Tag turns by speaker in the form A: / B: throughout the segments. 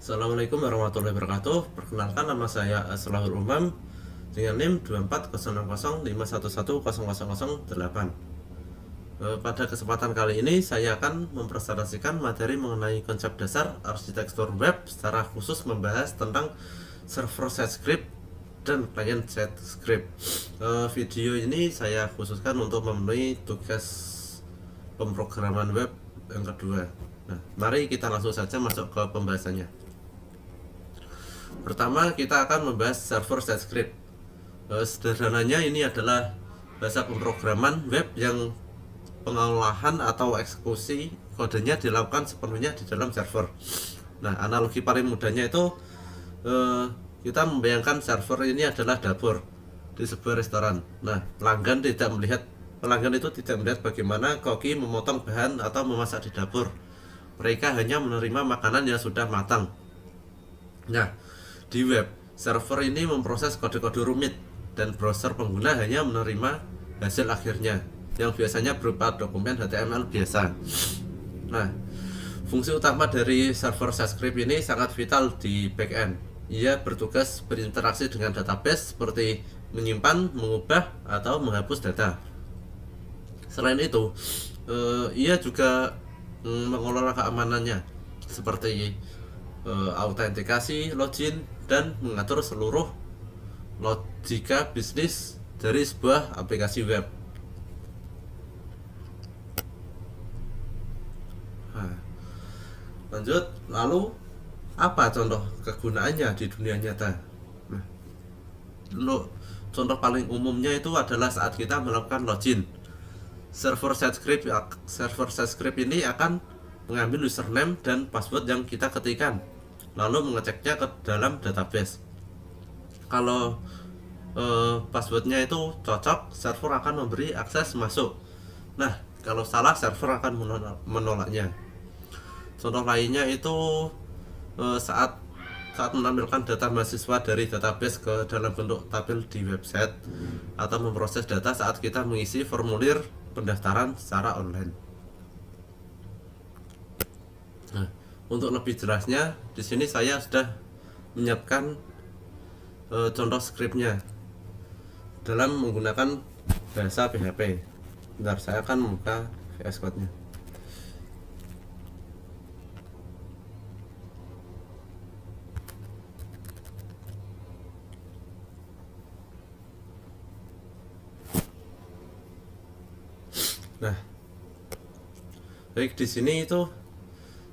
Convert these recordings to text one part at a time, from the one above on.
A: Assalamualaikum warahmatullahi wabarakatuh. Perkenalkan, nama saya Aslahul Umam dengan NIM 240605110008. Pada kesempatan kali ini saya akan mempresentasikan materi mengenai konsep dasar arsitektur web, secara khusus membahas tentang server side script dan client side script. Video ini saya khususkan untuk memenuhi tugas pemrograman web yang kedua. Nah, mari kita langsung saja masuk ke pembahasannya. Pertama, kita akan membahas server side script. Sederhananya, ini adalah bahasa pemrograman web yang pengolahan atau eksekusi kodenya dilakukan sepenuhnya di dalam server. Nah, analogi paling mudahnya itu kita membayangkan server ini adalah dapur di sebuah restoran. Nah, pelanggan itu tidak melihat bagaimana koki memotong bahan atau memasak di dapur. Mereka hanya menerima makanan yang sudah matang. Nah, di web, server ini memproses kode-kode rumit dan browser pengguna hanya menerima hasil akhirnya yang biasanya berupa dokumen HTML biasa. Nah, fungsi utama dari server side script ini sangat vital di backend. Ia bertugas berinteraksi dengan database seperti menyimpan, mengubah, atau menghapus data. Selain itu, ia juga mengelola keamanannya seperti autentikasi, login, dan mengatur seluruh logika bisnis dari sebuah aplikasi web. Nah, lanjut, lalu apa contoh kegunaannya di dunia nyata? Nah, contoh paling umumnya itu adalah saat kita melakukan login. Server side script ini akan mengambil username dan password yang kita ketikkan, lalu mengeceknya ke dalam database. Kalau passwordnya itu cocok, server akan memberi akses masuk. Nah, kalau salah, server akan menolaknya. Contoh lainnya itu saat menampilkan data mahasiswa dari database ke dalam bentuk tabel di website, atau memproses data saat kita mengisi formulir pendaftaran secara online. Nah, untuk lebih jelasnya, di sini saya sudah menyiapkan contoh scriptnya dalam menggunakan bahasa PHP. Bentar, saya akan membuka VS Code-nya. Nah, baik, di sini itu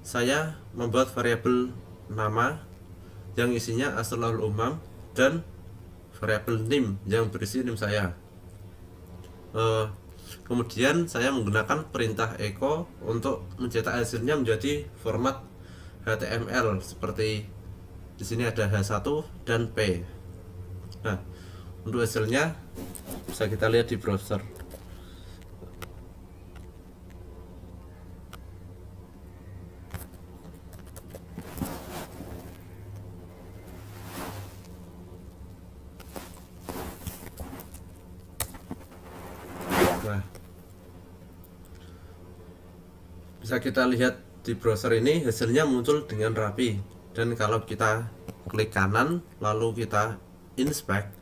A: saya membuat variabel nama yang isinya Aslahul Umam dan variabel NIM yang berisi NIM saya. Kemudian saya menggunakan perintah echo untuk mencetak hasilnya menjadi format HTML seperti di sini ada H1 dan P. Nah, untuk hasilnya bisa kita lihat di browser. Nah, bisa kita lihat di browser ini hasilnya muncul dengan rapi. Dan kalau kita klik kanan lalu kita inspect,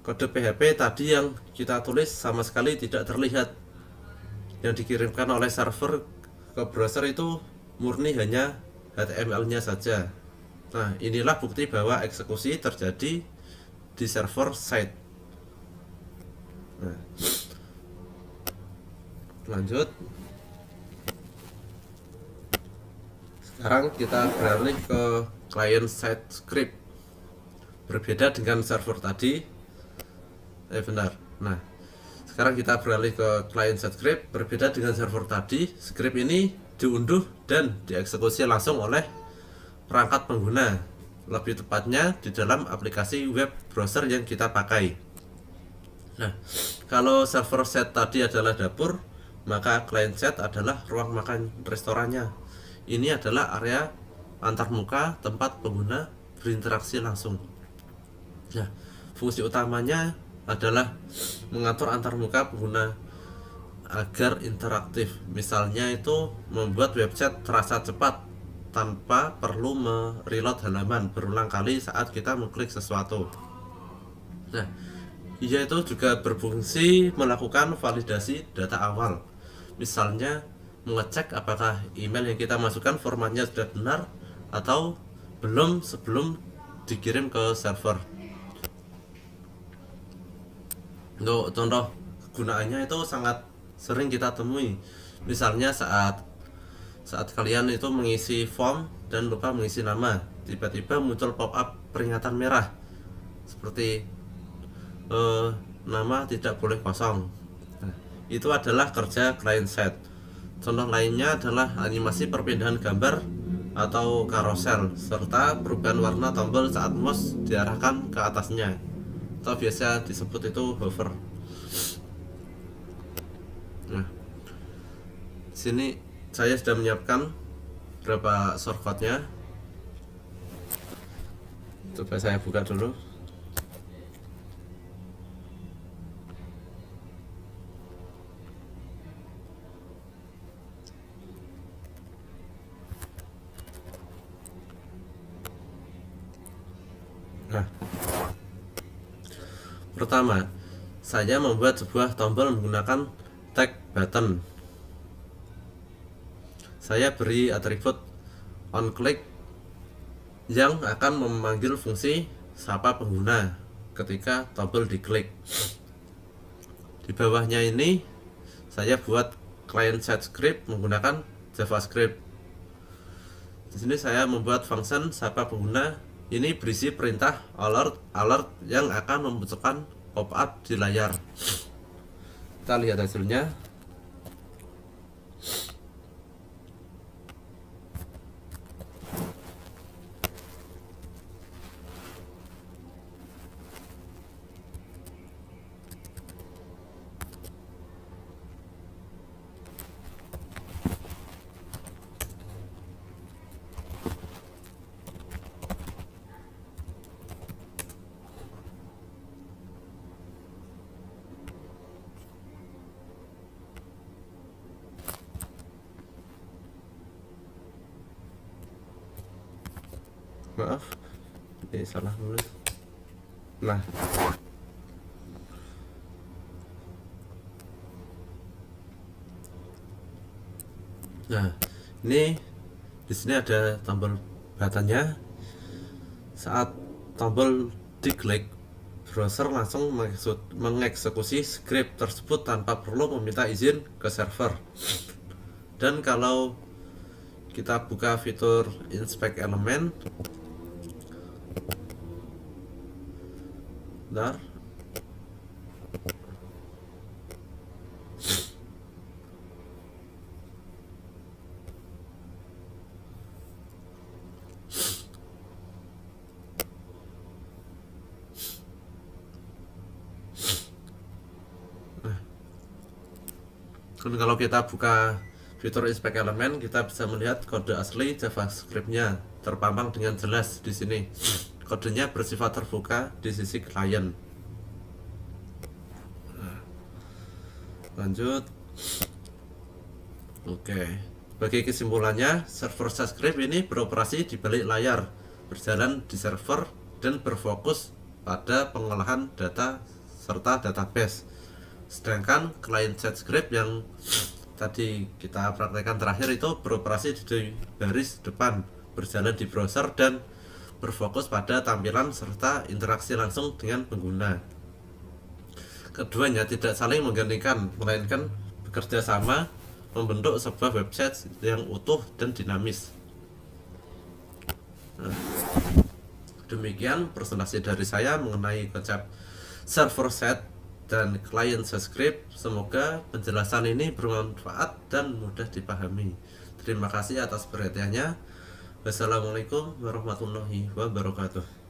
A: kode PHP tadi yang kita tulis sama sekali tidak terlihat. Yang dikirimkan oleh server ke browser itu murni hanya HTML-nya saja. Nah, inilah bukti bahwa eksekusi terjadi di server side. Nah, lanjut, sekarang kita beralih ke client side script. Berbeda dengan server tadi. Benar. Nah, sekarang kita beralih ke client side script. Berbeda dengan server tadi, script ini diunduh dan dieksekusi langsung oleh perangkat pengguna, lebih tepatnya di dalam aplikasi web browser yang kita pakai. Nah, kalau server side tadi adalah dapur, maka client side adalah ruang makan restorannya. Ini adalah area antarmuka tempat pengguna berinteraksi langsung. Nah, fungsi utamanya adalah mengatur antarmuka pengguna agar interaktif. Misalnya itu membuat website terasa cepat tanpa perlu mereload halaman berulang kali saat kita mengklik sesuatu. Nah, ia itu juga berfungsi melakukan validasi data awal. Misalnya mengecek apakah email yang kita masukkan formatnya sudah benar atau belum sebelum dikirim ke server. Untuk contoh kegunaannya itu sangat sering kita temui. Misalnya saat kalian itu mengisi form dan lupa mengisi nama, tiba-tiba muncul pop-up peringatan merah seperti nama tidak boleh kosong. Nah, itu adalah kerja client side. Contoh lainnya adalah animasi perpindahan gambar atau carousel serta perubahan warna tombol saat mouse diarahkan ke atasnya, atau biasa disebut itu hover. Nah, sini saya sudah menyiapkan beberapa shortcutnya. Coba saya buka dulu. Nah, pertama, saya membuat sebuah tombol menggunakan tag button. Saya beri atribut onClick yang akan memanggil fungsi sapa pengguna ketika tombol diklik. Di bawahnya ini saya buat client side script menggunakan JavaScript. Di sini saya membuat function sapa pengguna. Ini berisi perintah alert yang akan memunculkan pop-up di layar. Kita lihat hasilnya. Maaf, ini salah nulis. Nah, ini di sini ada tombol buttonnya. Saat tombol diklik, browser langsung mengeksekusi script tersebut tanpa perlu meminta izin ke server. Dan kalau kita buka fitur inspect element, bentar. Dan kalau kita buka fitur inspect element, kita bisa melihat kode asli JavaScript-nya terpampang dengan jelas di sini. Kodenya bersifat terbuka di sisi klien. Lanjut. Oke. Bagi kesimpulannya, server JavaScript ini beroperasi di balik layar, berjalan di server dan berfokus pada pengolahan data serta database. Sedangkan client side script yang tadi kita praktekkan terakhir itu beroperasi di baris depan, berjalan di browser dan berfokus pada tampilan serta interaksi langsung dengan pengguna. Keduanya tidak saling menggantikan, melainkan bekerja sama membentuk sebuah website yang utuh dan dinamis. Nah, demikian presentasi dari saya mengenai konsep server side dan client side script. Semoga penjelasan ini bermanfaat dan mudah dipahami. Terima kasih atas perhatiannya. Wassalamualaikum warahmatullahi wabarakatuh.